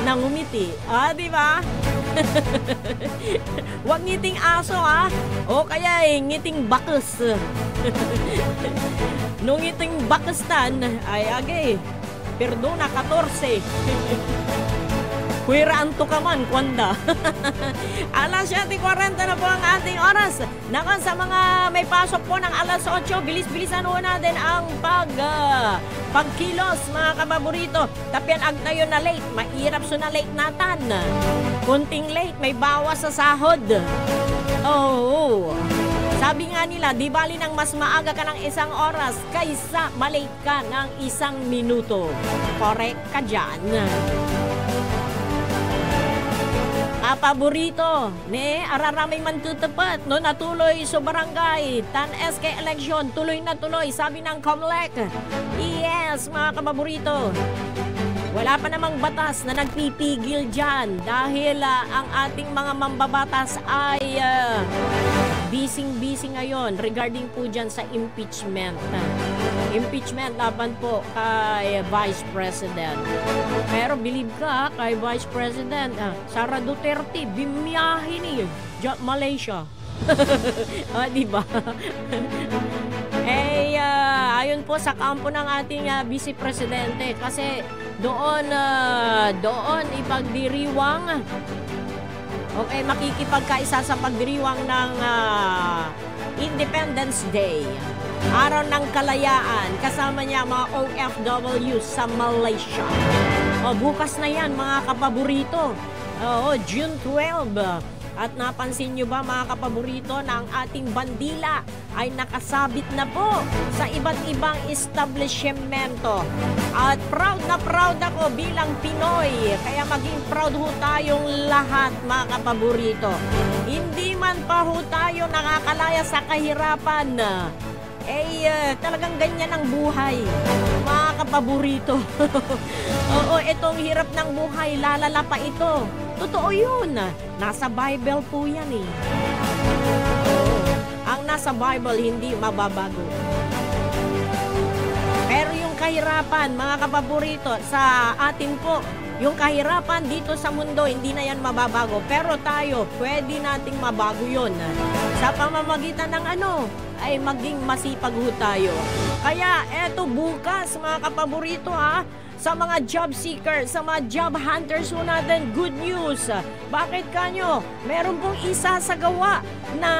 na ngumiti. Di ba? Huwag ngiting aso, o kaya ngiting bakas. Nung ngiting bakastan, ay agay, perdona, 14. Kuiraan to ka man, kwanda. Alas 7:40 na po ang ating oras. Nakan sa mga may pasok po ng alas 8, bilis-bilisan ho natin ang pagkilos, mga kababorito. Tapian agnayon na late, mahirap so na late natan. Kunting late, may bawas sa sahod. Oh, sabi nga nila, di bali nang mas maaga ka ng 1 oras kaysa malate ka ng 1 minuto. Correct ka dyan. Paborito, araramay man tutapat, no, natuloy sa barangay, SK election, tuloy na tuloy, sabi ng COMELEC. Yes, mga kapaborito, wala pa namang batas na nagpipigil dyan dahil ang ating mga mambabatas ay busy ngayon regarding po dyan sa impeachment. Impeachment laban po kay Vice President. Pero believe ka, kay Vice President Sara Duterte, bimiyahin ni Malaysia. Diba? Ayon po sa kampo ng ating Vice Presidente, kasi doon ipagdiriwang, okay, makikipagkaisa sa pagdiriwang ng Independence Day, Araw ng Kalayaan, kasama niya mga OFW sa Malaysia. Bukas na yan mga kapaborito. June 12. At napansin nyo ba mga kapaborito na ang ating bandila ay nakasabit na po sa iba't ibang establishmento. At proud na proud ako bilang Pinoy. Kaya maging proud ho tayong lahat mga kapaborito. Hindi man pa ho tayo nakakalaya sa kahirapan. Talagang ganyan ang buhay mga kapaborito. Oo, itong hirap ng buhay, lalala pa ito. Totoo yun. Nasa Bible po yan eh. Ang nasa Bible hindi mababago. Pero yung kahirapan, mga kapaborito, sa atin po, yung kahirapan dito sa mundo, hindi na yan mababago. Pero tayo, pwede nating mabago yun. Sa pamamagitan ng ay maging masipag ho tayo. Kaya eto bukas mga kapaborito sa mga job seekers, sa mga job hunters ho natin, good news. Bakit kanyo? Meron pong isasagawa na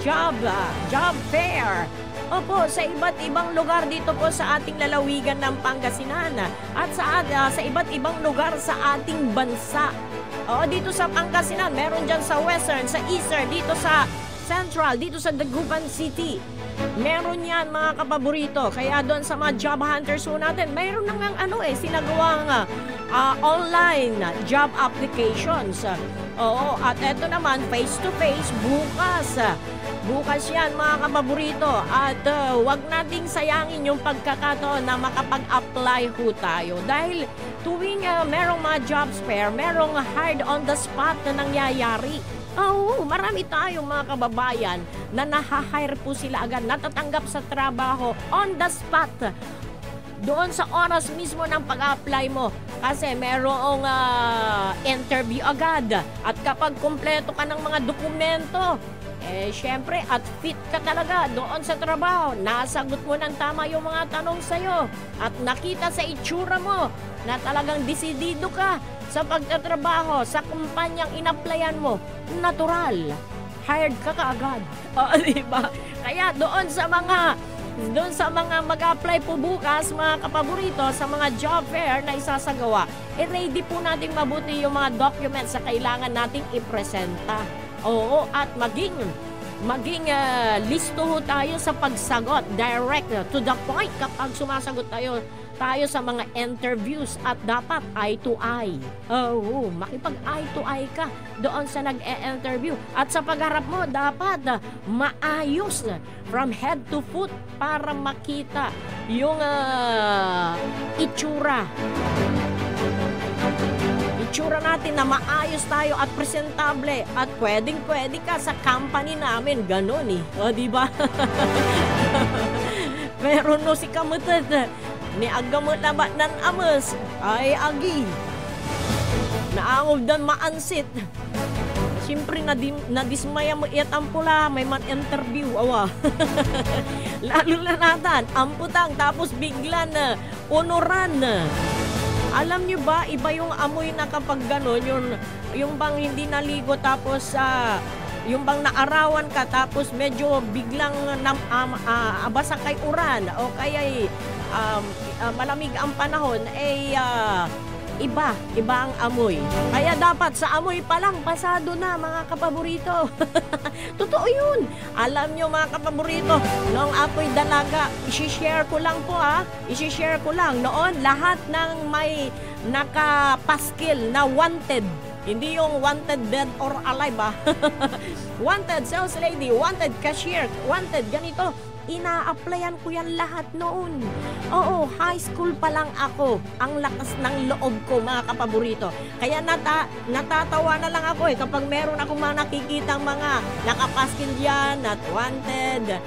job fair. Opo, sa iba't ibang lugar dito po sa ating lalawigan ng Pangasinan at sa iba't ibang lugar sa ating bansa. Dito sa Pangasinan, meron dyan sa Western, sa Eastern, dito sa Central, dito sa Dagupan City. Meron yan mga kapaborito. Kaya doon sa mga job hunters ho natin, mayroon nang sinagawang online job applications. At eto naman, face-to-face, bukas. Bukas yan mga kapaborito. At wag nating sayangin yung pagkakataon na makapag-apply ho tayo. Dahil tuwing merong mga jobs fair, merong hard on the spot na nangyayari. Marami tayong mga kababayan na naha-hire po sila agad, natatanggap sa trabaho on the spot. Doon sa oras mismo ng pag-apply mo. Kasi merong interview agad. At kapag kumpleto ka ng mga dokumento, syempre, at fit ka talaga doon sa trabaho. Nasagot mo ng tama yung mga tanong sa'yo. At nakita sa itsura mo na talagang desidido ka sa pagtatrabaho, sa kumpanyang in-applyan mo, natural. Hired ka kaagad. Diba? Kaya doon sa mga mag-apply po bukas, mga kapaborito, sa mga job fair na isasagawa, ready po natin mabuti yung mga documents na kailangan nating ipresenta. At maging listo ho tayo sa pagsagot, direct to the point kapag sumasagot tayo sa mga interviews, at dapat eye to eye. Makipag eye to eye ka doon sa nag-e-interview. At sa pagharap mo, dapat maayos from head to foot para makita yung itsura natin na maayos tayo at presentable, at pwedeng-pwede ka sa company namin, ganon diba? Pero no, si kamutad ni agamot na ba nan amas ay agi naangov dan maansit. Siyempre nadismaya mo iyat ampula, may man-interview lalo na natin amputang, tapos bigla na onoran. Alam nyo ba, iba yung amoy na kapag gano'n, yung bang hindi naligo, tapos yung bang naarawan ka, tapos medyo biglang basa kay uran, o kaya malamig ang panahon, iba ang amoy. Kaya dapat sa amoy pa lang, pasado na mga kapaborito. Totoo yun. Alam nyo mga kapaborito, noong ako'y dalaga, isishare ko lang po isishare ko lang, noon lahat ng may nakapaskil na wanted, hindi yung wanted dead or alive wanted sales lady, wanted cashier, wanted ganito, ina-applyan ko yan lahat noon. Oo, high school pa lang ako. Ang lakas ng loob ko, mga kapaborito. Kaya natatawa na lang ako kapag meron akong mga nakikitang mga nakapaskil dyan, not wanted,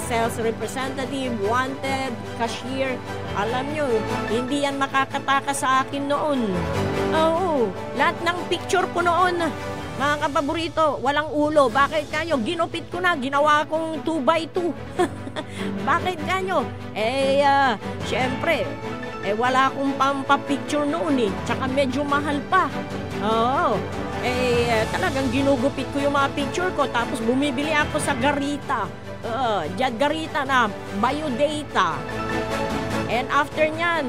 sales representative, wanted, cashier. Alam nyo, hindi yan makakataka sa akin noon. Oo, lahat ng picture ko noon, mga kapaborito, walang ulo. Bakit kanyo? Ginupit ko na, ginawa kong 2x2. Bakit kanyo? Syempre, wala akong pampapicture noon Tsaka medyo mahal pa. Oo. Talagang ginugupit ko yung mga picture ko. Tapos bumibili ako sa Garita. Garita na biodata. And after nyan,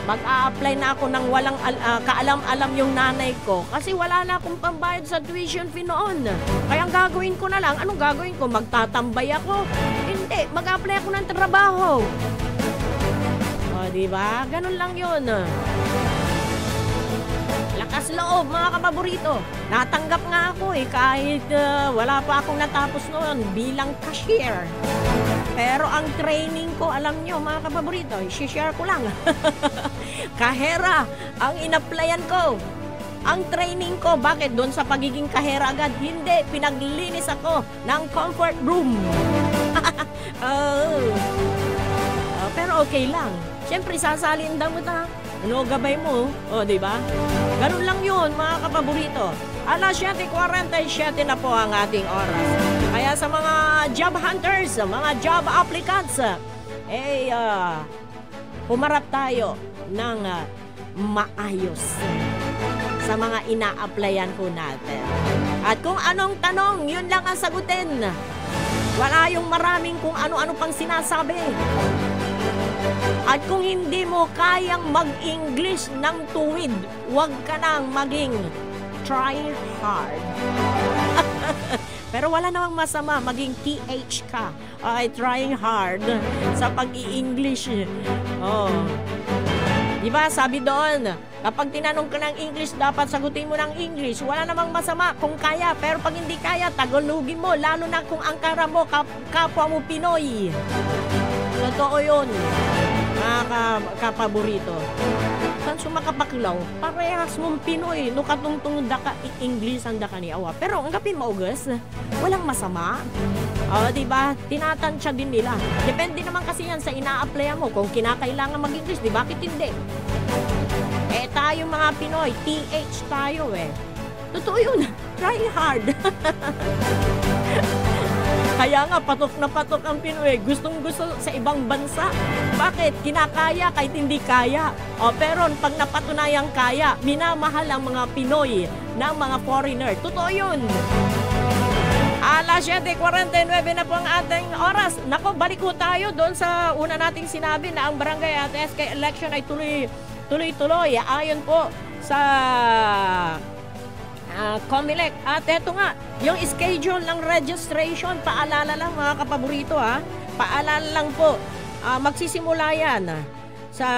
mag-a-apply na ako ng walang kaalam-alam yung nanay ko kasi wala na akong pambayad sa tuition fee noon. Kaya ang gagawin ko na lang, anong gagawin ko? Magtatambay ako? Hindi, mag-a-apply ako ng trabaho. Diba? Ganun lang yun. Lakas loob, mga kapaborito. Natanggap nga ako kahit wala pa akong natapos noon bilang cashier. Pero ang training ko, alam nyo mga kapaborito, i-share ko lang. Kahera ang in-applyan ko. Ang training ko, bakit? Doon sa pagiging kahera agad? Hindi, pinaglinis ako ng comfort room. Pero okay lang. Siyempre, sasalin daw mo ta. Ano, gabay mo? Diba? Ganun lang yun, mga kapaborito. Alas 7:47 na po ang ating oras. Kaya sa mga job hunters, mga job applicants, humarap tayo ng maayos sa mga ina-applyan ko natin. At kung anong tanong, yun lang ang sagutin. Wala yung maraming kung ano-ano pang sinasabi. At kung hindi mo kayang mag-English ng tuwid, huwag ka nang maging try hard. Pero wala namang masama maging TH ka. Trying hard sa pag-i-English. Diba, sabi doon, kapag tinanong ka ng English, dapat sagutin mo ng English. Wala namang masama kung kaya. Pero pag hindi kaya, Tagalogin mo. Lalo na kung ang kara mo, kapwa mo Pinoy. Totoo yun, mga kapaborito. San sumakapaklaw, parehas mong Pinoy, no katungtong daka i-English ang daka ni awa. Pero ang gapin mo, August, walang masama. Diba? Tinatansya din nila. Depende naman kasi yan sa ina-applyan mo. Kung kinakailangan mag-English, di bakit hindi? Tayo mga Pinoy, TH tayo Totoo yun, try hard. Kaya nga, patok na patok ang Pinoy. Gustong-gusto sa ibang bansa. Bakit? Kinakaya kahit hindi kaya. Pero pag napatunayang kaya, minamahal ang mga Pinoy ng mga foreigner. Totoo yun. Alas 7:49 na po ang ating oras. Nako, balik ko tayo doon sa una nating sinabi na ang barangay at SK election ay tuloy-tuloy. Ayon po sa Comelec. At eto nga, yung schedule ng registration, paalala lang mga kapaborito paalala lang po, magsisimula yan sa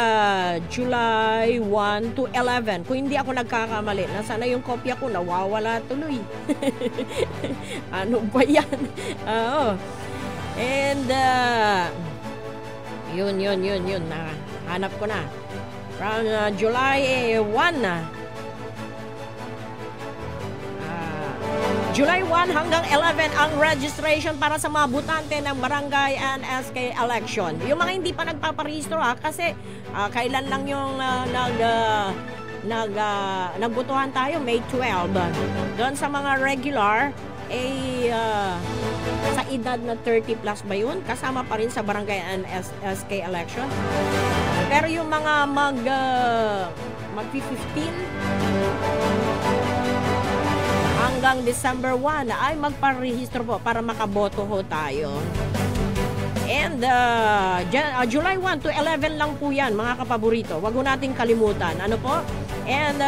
July 1 to 11. Kung hindi ako nagkakamali, nasaan na yung kopya ko, nawawala tuloy. Ano ba yan? And yun, hanap ko na. From July 1 July 1 hanggang 11 ang registration para sa mga butante ng barangay and SK election. Yung mga hindi pa nagpaparehistro kasi kailan lang yung nagbutuhan tayo, May 12. Doon sa mga regular, sa edad na 30 plus ba yun? Kasama pa rin sa barangay and SK election. Pero yung mga mag-15 hanggang December 1 ay magparehistro po para makaboto ho tayo. And July 1 to 11 lang po yan, mga kapaborito. Wag ho nating kalimutan. Ano po? And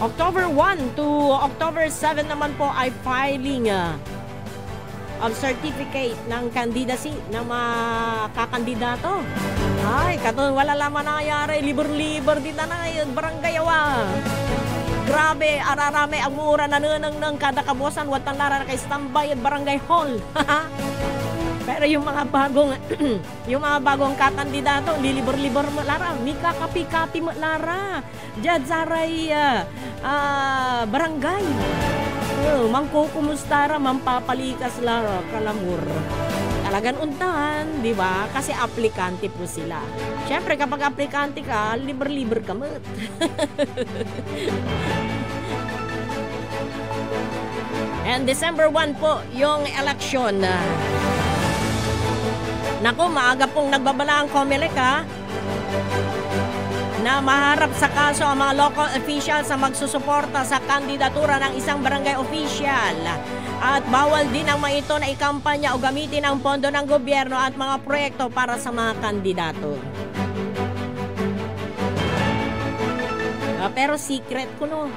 October 1 to October 7 naman po ay filing of certificate ng candidacy ng mga kakandidato. Ay, katon wala lamang nangyayari. Libur-libur dito na barangay awa. Grabe, ararami ang mura na ng kada kabuosan. Watan lara na kay standby at barangay hall. Pero yung mga bagong yung mga bagong kakandidato, lilibor-libor mo lara, mika kapi-kapi mo lara. Diyan saray barangay. Mangkukumustara, mampapalikas lara, kalamur. Talagang untahan, di ba? Kasi aplikante po sila. Siyempre, kapag aplikante ka, liber-liber ka mo. And December 1 po, yung election. Naku, maaga pong nagbabala ang COMELEC na maharap sa kaso ang mga local officials sa magsusuporta sa kandidatura ng isang barangay official. At bawal din ang mga ito na ikampanya o gamitin ang pondo ng gobyerno at mga proyekto para sa mga kandidato. Pero secret ko no.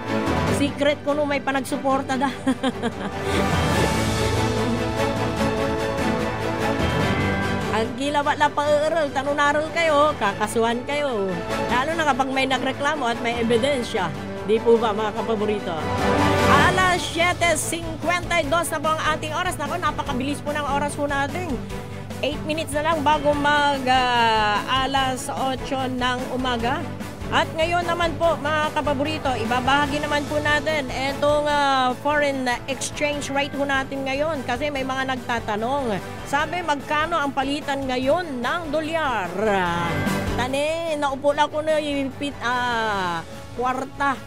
Secret ko no, may panagsuporta da. Ang gilawa na pag-aaral, tanunaral kayo, kakasuhan kayo. Lalo na kapag may nagreklamo at may ebidensya. Di po ba mga kapaborito? Alas 7:52 na po ang ating oras. Naku, napakabilis po ng oras po natin. 8 minutes na lang bago alas 8 ng umaga. At ngayon naman po mga kapaborito, ibabahagi naman po natin itong foreign exchange rate po natin ngayon kasi may mga nagtatanong. Sabi, magkano ang palitan ngayon ng dolyar? Tani, naupo na ko na yung kwarta,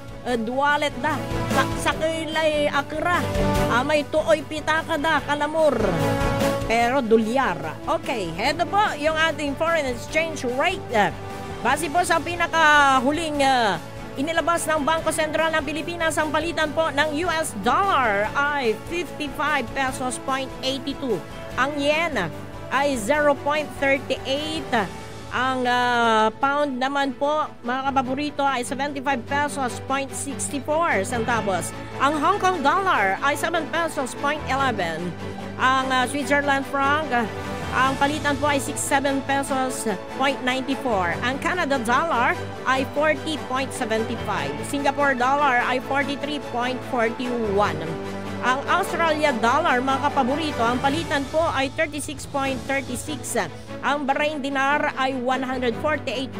duwalet da. Sa kilay akra, may tuoy pitaka da, kalamur. Pero dolyar. Okay, heto po yung ating foreign exchange rate. Base po sa pinakahuling inilabas ng Bangko Sentral ng Pilipinas, ang palitan po ng US dollar ay 55 pesos point 82. Ang yen ay 0.38. Ang pound naman po, mga kapaborito, ay 75 pesos point 64 centavos. Ang Hong Kong dollar ay 7 pesos point 11. Ang Switzerland franc, ang palitan po ay 67 pesos point 94. Ang Canada dollar ay 40.75. Singapore dollar ay 43.41. Ang Australia dollar, mga kapaborito, ang palitan po ay 36.36. Ang Bahrain dinar ay 148.07.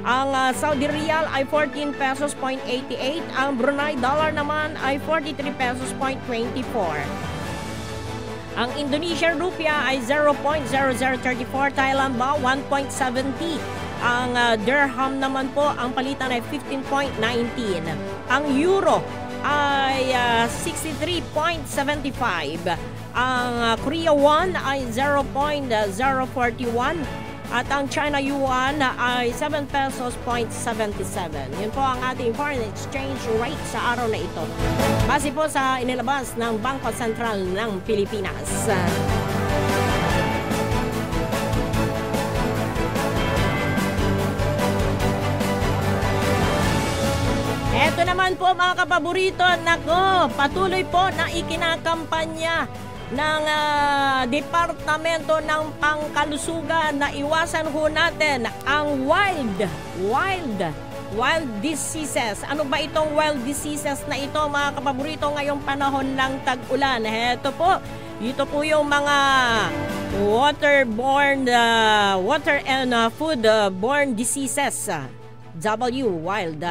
Ang Saudi Riyal ay 14 pesos point 88. Ang Brunei dollar naman ay 43 pesos point 24. Ang Indonesian rupiah ay 0.0034, Thailand baht 1.70. Ang dirham naman po, ang palitan ay 15.19. Ang euro ay 63.75. Ang Korea won ay 0.041. At ang China yuan ay 7 pesos point 77. Yun po ang ating foreign exchange rate sa araw na ito. Base po sa inilabas ng Bangko Sentral ng Pilipinas. Eto naman po mga kapaborito, nako, patuloy po na ikinakampanya ng Departamento ng Pangkalusugan na iwasan ho natin ang wild diseases. Ano ba itong wild diseases na ito mga kapaborito ngayong panahon ng tag-ulan? Ito po yung mga water and foodborne diseases. wild.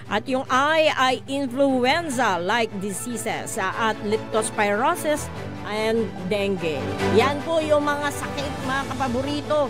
At yung I ay influenza-like diseases at leptospirosis and dengue. Yan po yung mga sakit mga kapaborito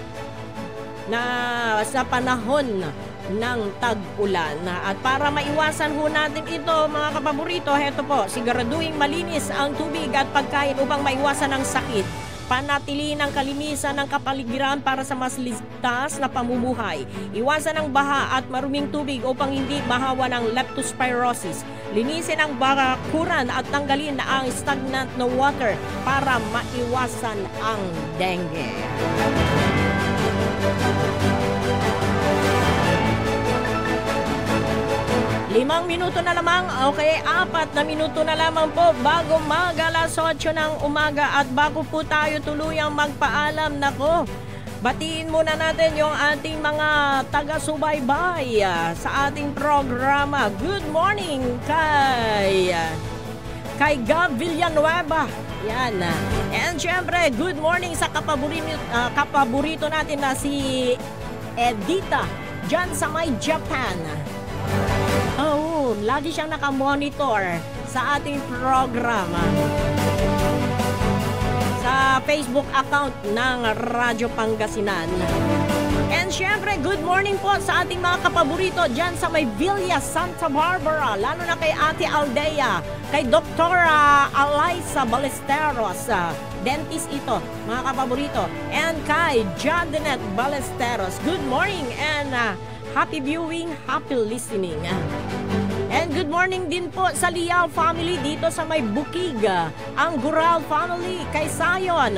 na sa panahon ng tag-ulan. At para maiwasan ho natin ito mga kapaborito, heto po, siguraduhin malinis ang tubig at pagkain upang maiwasan ang sakit. Panatilihin ang kalinisan ng kapaligiran para sa mas ligtas na pamumuhay. Iwasan ang baha at maruming tubig upang hindi mahawa ng leptospirosis. Linisin ang bakuran at tanggalin ang stagnant na water para maiwasan ang dengue. 5 minuto na lamang, okay, 4 na minuto na lamang po bago mag-alas 8 ng umaga at bago po tayo tuluyang magpaalam, nako, batiin muna natin yung ating mga taga-subaybay sa ating programa. Good morning kay Gab Villanueva. Yan. And syempre, good morning sa kapaborito natin na si Edita dyan sa may Japan. Oh, lagi siyang nakamonitor sa ating programa sa Facebook account ng Radyo Pangasinan. And syempre, good morning po sa ating mga kapaborito dyan sa may Villa Santa Barbara, lalo na kay Ate Aldea, kay Dr. Alaysa Ballesteros, dentist ito, mga kapaborito, and kay Jadinet Ballesteros. Good morning and happy viewing, happy listening. And good morning din po sa Liao family dito sa may Bukig, ang Gural family, kay Sayon,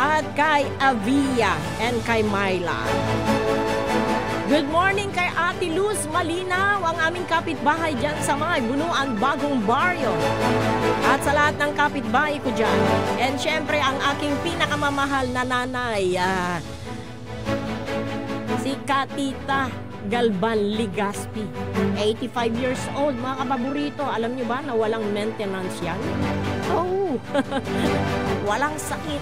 at kay Avia and kay Myla. Good morning kay Ate Luz Malinaw, ang aming kapitbahay dyan sa mga Bunuan Bagong Baryo. At sa lahat ng kapitbahay ko dyan. And syempre ang aking pinakamamahal na nanay, si Katita Galban Ligaspi. 85 years old, mga kapaborito. Alam nyo ba na walang maintenance yan? Oh, walang sakit.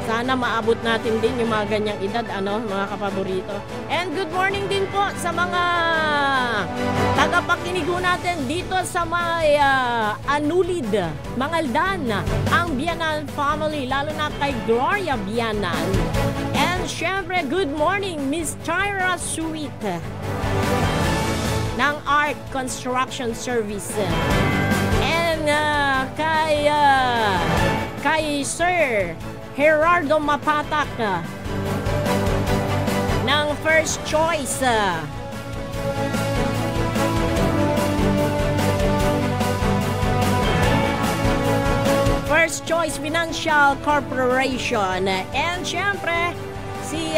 Sana maabot natin din yung mga ganyang edad, mga kapaborito. And good morning din po sa mga tagapakinig natin dito sa may Anulid, Mangaldan, ang Bianan family, lalo na kay Gloria Bianan. And syempre, good morning, Miss Tyra Sweet ng Art Construction Service. And kay Sir Gerardo Mapatak ng First Choice. First Choice Financial Corporation. And syempre, si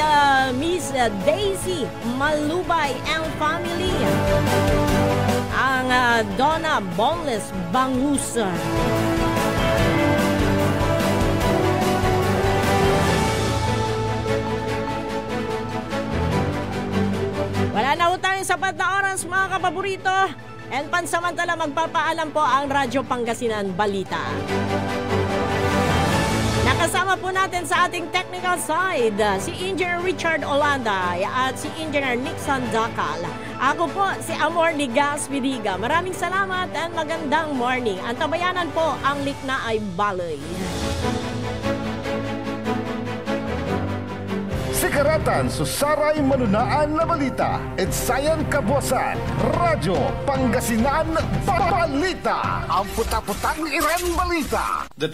Miss Daisy Malubay and family, ang Donna Boneless Bangus. Wala na ho tayong sapat na oras, mga kapaborito. And pansamantala, magpapaalam po ang Radyo Pangasinan Balita. Nakasama po natin sa ating technical side si Engineer Richard Olanda at si Engineer Nixon Dakal. Ako po si Amor Ligas Vidiga. Maraming salamat and magandang morning. Ang tabayanan po, ang likna ay baloy. Sikaratan susaray manunaan na balita. Edsayan Kabuasan, Radyo Pangasinan Balita. Ang puta-putang Iran Balita. The